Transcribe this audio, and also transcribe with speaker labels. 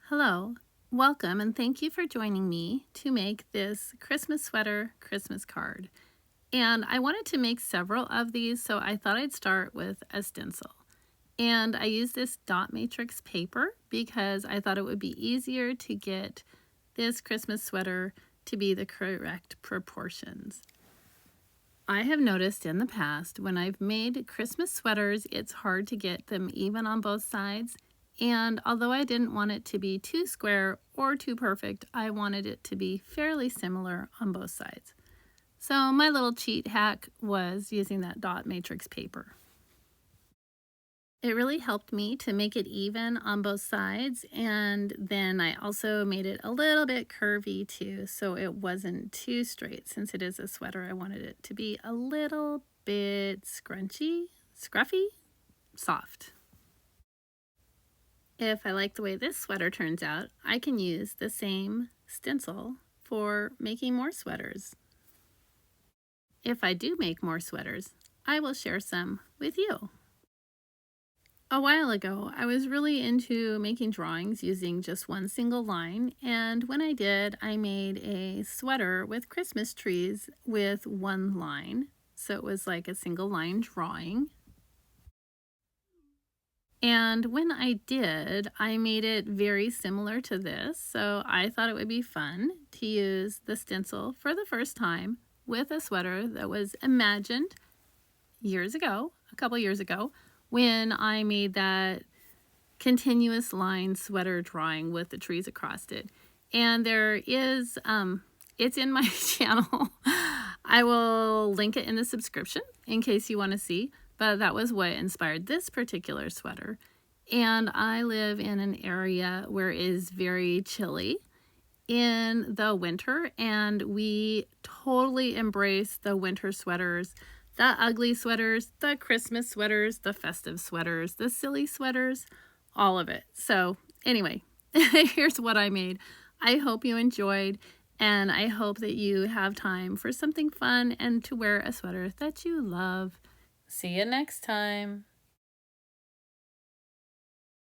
Speaker 1: Hello, welcome, and thank you for joining me to make this Christmas sweater Christmas card. And I wanted to make several of these, so I thought I'd start with a stencil. And I used this dot matrix paper because I thought it would be easier to get this Christmas sweater to be the correct proportions. I have noticed in the past when I've made Christmas sweaters, it's hard to get them even on both sides. And although I didn't want it to be too square or too perfect, I wanted it to be fairly similar on both sides. So my little cheat hack was using that dot matrix paper. It really helped me to make it even on both sides, and then I also made it a little bit curvy too, so it wasn't too straight. Since it is a sweater, I wanted it to be a little bit scruffy, soft. If I like the way this sweater turns out, I can use the same stencil for making more sweaters. If I do make more sweaters, I will share some with you. A while ago, I was really into making drawings using just one single line, and when I did, I made a sweater with Christmas trees with one line. So it was like a single line drawing. And when I did, I made it very similar to this, so I thought it would be fun to use the stencil for the first time with a sweater that was imagined a couple years ago, when I made that continuous line sweater drawing with the trees across it. And there is, it's in my channel. I will link it in the subscription in case you want to see, but that was what inspired this particular sweater. And I live in an area where it is very chilly in the winter, and we totally embrace the winter sweaters, the ugly sweaters, the Christmas sweaters, the festive sweaters, the silly sweaters, all of it. So anyway, here's what I made. I hope you enjoyed, and I hope that you have time for something fun and to wear a sweater that you love. See you next time.